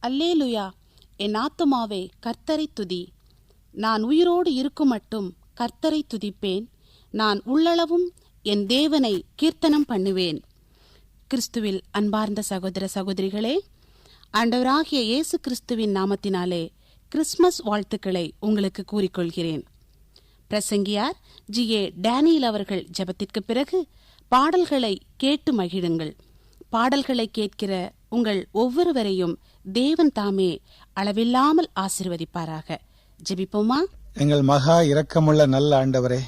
அல்லேலுயா. என் ஆத்துமாவே கர்த்தரை துதி. நான் உயிரோடு இருக்கும் மட்டும் கர்த்தரை துதிப்பேன். நான் உள்ளளவும் என் தேவனை கீர்த்தனம் பண்ணுவேன். கிறிஸ்துவில் அன்பார்ந்த சகோதர சகோதரிகளே, ஆண்டவராகிய இயேசு கிறிஸ்துவின் நாமத்தினாலே கிறிஸ்துமஸ் வாழ்த்துக்களை உங்களுக்கு கூறிக்கொள்கிறேன். பிரசங்கியார் G.A. டேனியல் அவர்கள் ஜெபத்திற்கு பிறகு பாடல்களை கேட்டு மகிழுங்கள். பாடல்களை கேட்கிற உங்கள் ஒவ்வொருவரையும் தேவன் தாமே அளவில்லாமல் ஆசீர்வதிப்பாராக. ஜெபிப்போமா? எங்கள் மகா இரக்கமுள்ள நல்ல ஆண்டவரே,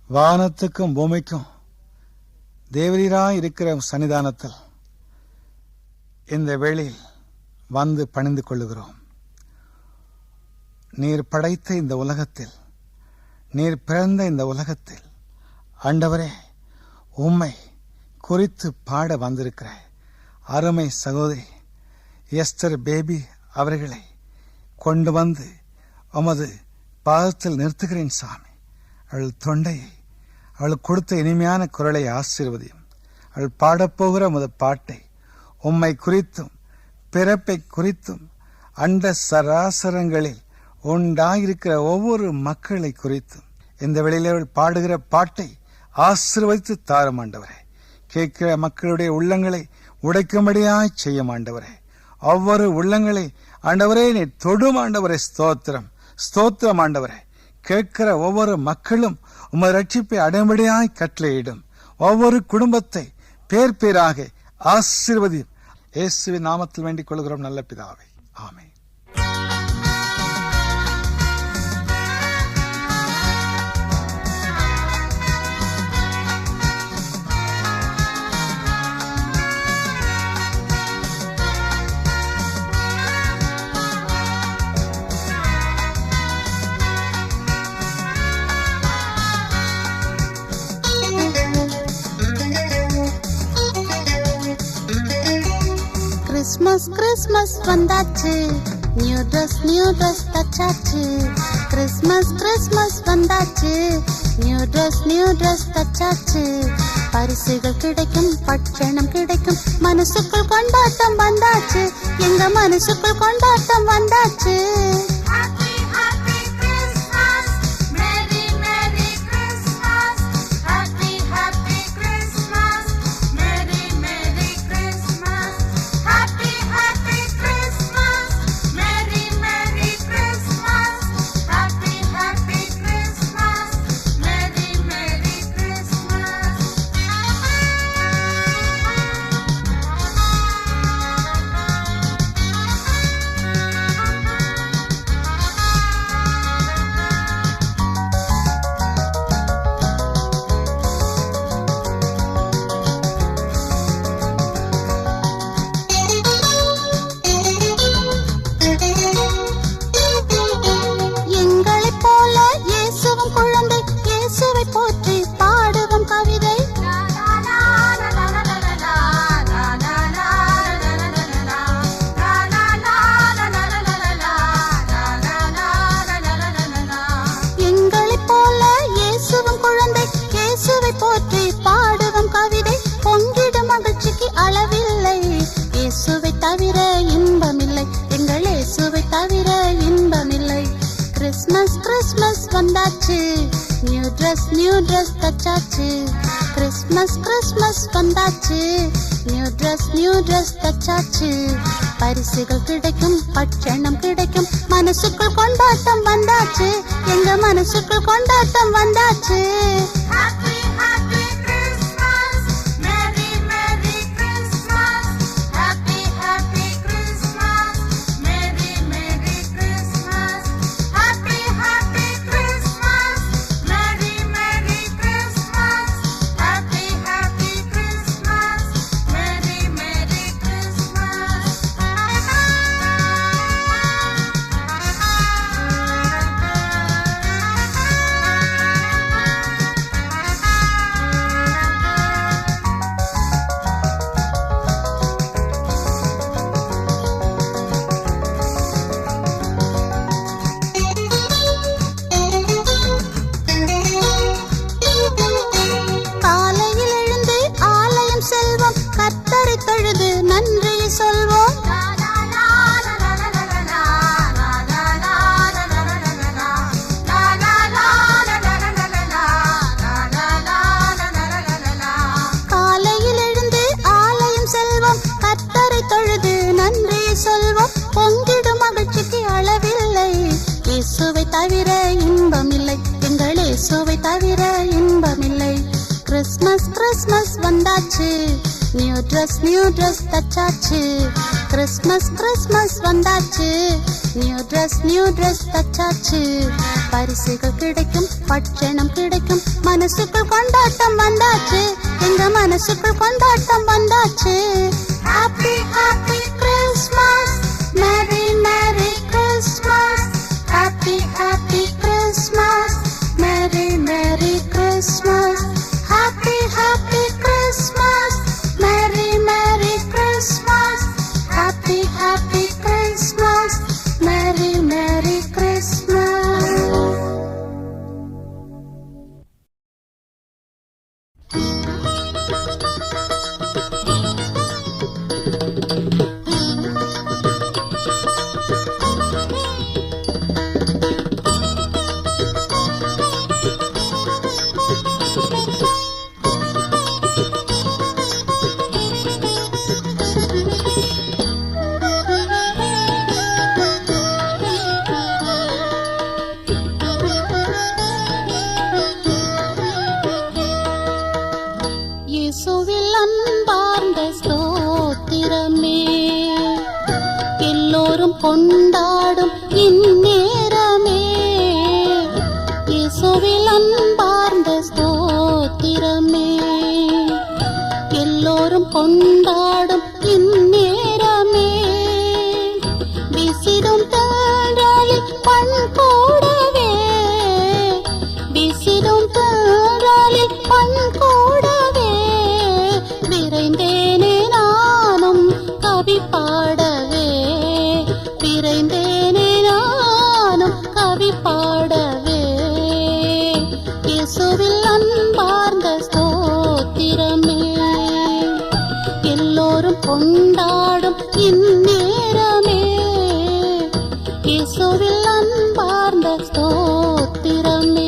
வானத்துக்கும் பூமிக்கும் தேவரீராய் இருக்கிற சன்னிதானத்தில் இந்த வேளையில் வந்து பணிந்து கொள்ளுகிறோம். நீர் படைத்த இந்த உலகத்தில், நீர் பிறந்த இந்த உலகத்தில் ஆண்டவரே, உம்மை குறித்து பாட வந்திருக்கிற அருமை சகோதரி எஸ்தர் பேபி அவர்களை கொண்டு வந்து உமது பாதத்தில் நிறுத்துகிறேன் சாமி. அவள் தொண்டையை, அவள் கொடுத்த இனிமையான குரலை ஆசீர்வதியும். அவள் பாடப்போகிற உமது பாட்டை உம்மை குறித்தும் பிறப்பை குறித்தும் அண்ட சராசரங்களில் உண்டாயிருக்கிற ஒவ்வொரு மக்களை குறித்தும் இந்த வேளையிலே அவள் பாடுகிற பாட்டை ஆசீர்வதித்து தாரும் ஆண்டவரே. கேட்கிற மக்களுடைய உள்ளங்களை உடைக்கும்படியாய் செய்யும் ஆண்டவரே. ஒவ்வொரு உள்ளங்களை ஆண்டவரே நீ தொடும் ஆண்டவரே. ஸ்தோத்திரம், ஸ்தோத்திரம் ஆண்டவரே. கேட்கிற ஒவ்வொரு மக்களும் உமது ரட்சிப்பை அடையும்படியாய் கட்டளையிடும். ஒவ்வொரு குடும்பத்தை பேர் பேராக ஆசீர்வதியும். இயேசுவின் நாமத்தில் வேண்டிக் கொள்கிறோம் நல்ல பிதாவே, ஆமென். கிறிஸ்மஸ் கிறிஸ்மஸ் வந்தாச்சு, நியூ ட்ரெஸ் தச்சாச்சு. கிறிஸ்மஸ் கிறிஸ்மஸ் வந்தாச்சு, நியூ ட்ரெஸ் தச்சாச்சு. பரிசுகள் கிடைக்கும், பட்சணம் கிடைக்கும், மனசுக்குள் கொண்டாட்டம் வந்தாச்சு. எங்க மனசுக்குள் கொண்டாட்டம் வந்தாச்சு. கிறிஸ்மஸ் கிறிஸ்மஸ் வந்தாச்சு, நியூ ட்ரெஸ் தச்சாச்சு. கிறிஸ்மஸ் கிறிஸ்மஸ் வந்தாச்சு, நியூ ட்ரெஸ் தச்சாச்சு. பரிசுகள் கிடைக்கும், பட்சணம் கிடைக்கும், மனசுக்குள் கொண்டாட்டம் வந்தாச்சு. எங்க மனசுக்குள் கொண்டாட்டம் வந்தாச்சு. பொழுது நன்றி சொல்வோம், பொங்கிடும் மகிழ்ச்சிக்கு அளவில்லை. இயேசுவை தவிர இன்பமில்லை, எங்கள் இயேசுவை தவிர இன்பமில்லை. கிறிஸ்மஸ் கிறிஸ்மஸ் வந்தாச்சு, நியூ ட்ரெஸ் தச்சாச்சு. கிறிஸ்மஸ் கிறிஸ்மஸ் வந்தாச்சு, நியூ ட்ரெஸ் தச்சாச்சு. பரிசுகள் கிடைக்கும், பட்சணம் கிடைக்கும், மனசுக்குள் கொண்டாட்டம் வந்தாச்சு, எங்க மனசுக்குள் கொண்டாட்டம் வந்தாச்சு. Happy happy Christmas, merry merry Christmas. Happy happy Christmas, merry merry Christmas. Happy happy Christmas, merry merry Christmas. Happy happy Christmas, merry merry Christmas. இயேசுவில் அன்பார்ந்த ஸ்தோத்திரமே, எல்லோரும் கொண்டாடும் இந்நேரமே. இயேசுவில் அன்பார்ந்த ஸ்தோத்திரமே, எல்லோரும் கொண்டாடும் இந்நேரமே. வீசிடும் தாராளில் பண் கூடவே, வீசிடும் தாராளில் பண் கூடவே. விரைந்தேனே நானும் கவி பாடவே, விரைந்தேனே நானும் கவி பாடவே. இயேசுவில் அன்பார்ந்த ஸ்தோத்திரமே, எல்லோரும் கொண்டாடும் இந்நேரமே. இயேசுவில் அன்பார்ந்த ஸ்தோத்திரமே.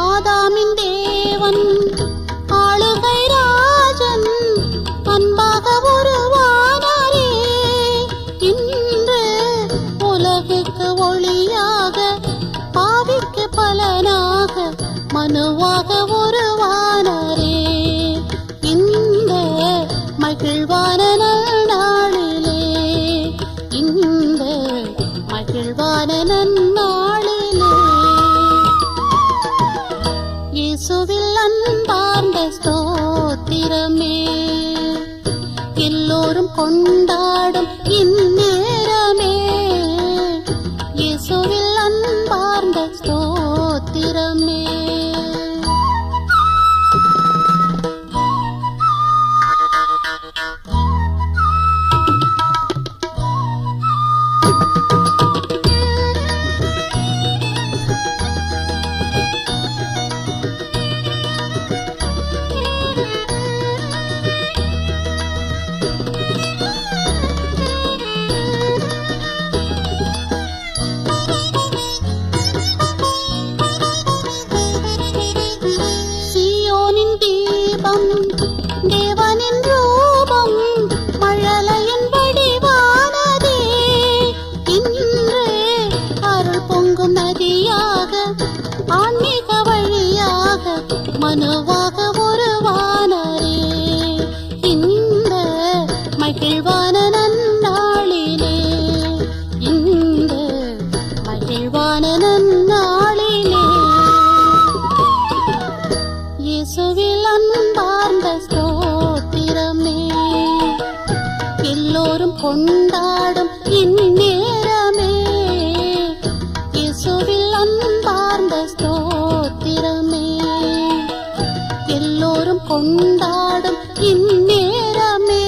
ஆதாமின் தேவன் ஆளுகை ராஜன் அன்பாக உருவானாரே, இன்று உலகுக்கு ஒளியாக பாவிக்கு பலனாக மனுவாக உருவானாரே. இந்த மகிழ்வான நன்னாளிலே, இந்த மகிழ்வான நன்னாளிலே. இயேசுவில் அன்பார்ந்த ஸ்தோத்திரமே, எல்லோரும் கொண்டாடும் இந்நேரமே. இயேசுவில் அன்பார்ந்த ஸ்தோத்திரமே. சீயோனின் தீபம், தேவனின் ரூபம், மழலையின் வடிவானதே. இன்று அருள் பொங்கும் நதியாக, ஆன்மீக வழியாக மனுவாக உருவானாரே. இந்த மகிழ்வான நன்னாளிலே, இந்த மகிழ்வான நன்னாளிலே. இயேசுவில் அன்பார்ந்த ஸ்தோத்திரமே, எல்லோரும் கொண்டாடும் இந்நேரமே. இயேசுவில் அன்பார்ந்த ஸ்தோத்திரமே, எல்லோரும் கொண்டாடும் இந்நேரமே.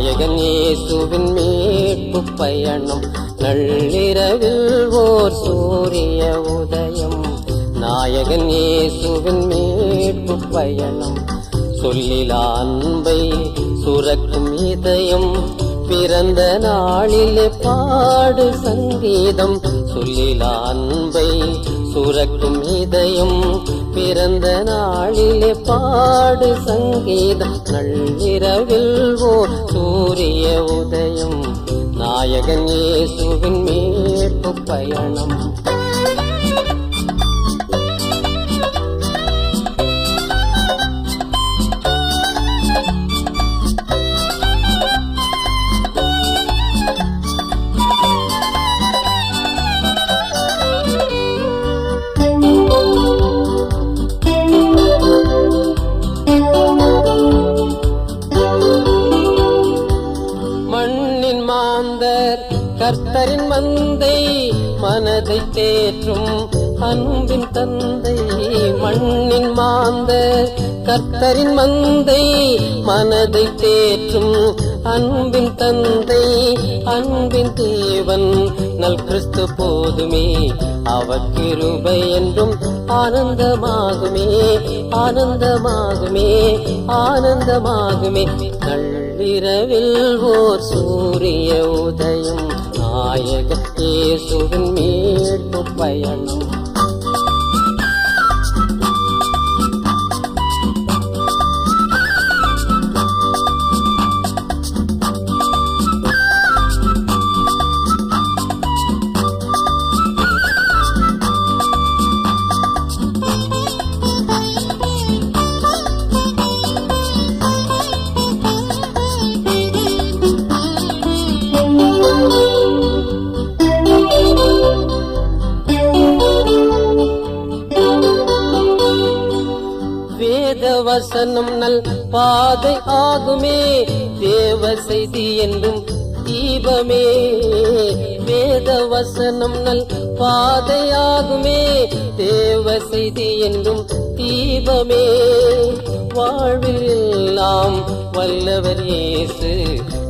நாயகன் இயேசுவின் மீட்பு பயணம், நள்ளிரவில் ஓர் சூரிய உதயம். நாயகன் இயேசுவின் மீட்பு பயணம், சொல்லிலா அன்பை சுரக்கும் இதயம், பிறந்த நாளிலே பாடு சங்கீதம். சொல்லிலா அன்பை சுரக்கும் இதயம், பிறந்த நாளிலே பாடு சங்கீதம். நள்ளிரவில் ஓர் சூரிய உதயம், நாயகன் இயேசுவின் மீட்பு பயணம். கர்த்தரின் மந்தை மனதை தேற்றும் அன்பின் தந்தை. மண்ணின் மாந்தர் கர்த்தரின் மந்தை மனதை தேற்றும் அன்பின் தந்தை. அன்பின் தேவன் நல் கிறிஸ்து போதுமே, அவர் கிருபை என்றும் ஆனந்தமாகுமே, ஆனந்தமாகுமே, ஆனந்தமாகுமே. நள்ளிரவில் ஓர் சூரிய உதயம், நாயகன் இயேசுவின் மீட்பு பயணம். வசனம் நல் பாதை ஆகுமே, தேவ செய்தி என்றும் தீபமே. வேத வசனம் நல் பாதை ஆகுமே, தேவ செய்தி என்றும் தீபமே. வாழ்வில் எல்லாம் வல்லவர் இயேசு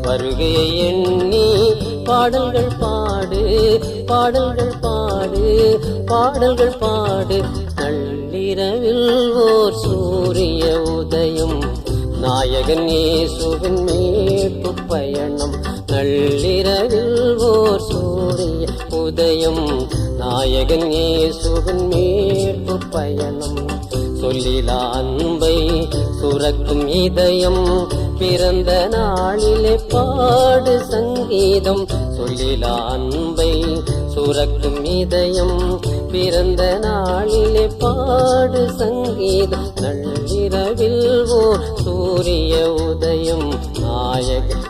வருகையை எண்ணி பாடல்கள் பாடு, பாடல்கள் பாடு, பாடல்கள் பாடு. நள்ளிரவில் ஓர் சூரிய உதயம், நாயகன் இயேசுவின் மீட்பு பயணம். நள்ளிரவில் ஓர் சூரிய உதயம், நாயகன் இயேசுவின் மீட்பு பயணம். சொல்லிலா அன்பை சுரக்கும் இதயம், பிறந்த நாளிலே பாடு சங்கீதம். சொல்லிலா அன்பை சுரக்கும் இதயம், பிறந்த நாளிலே பாடு சங்கீதம். நள்ளிரவில் ஓர் சூரிய உதயம், நாயகன்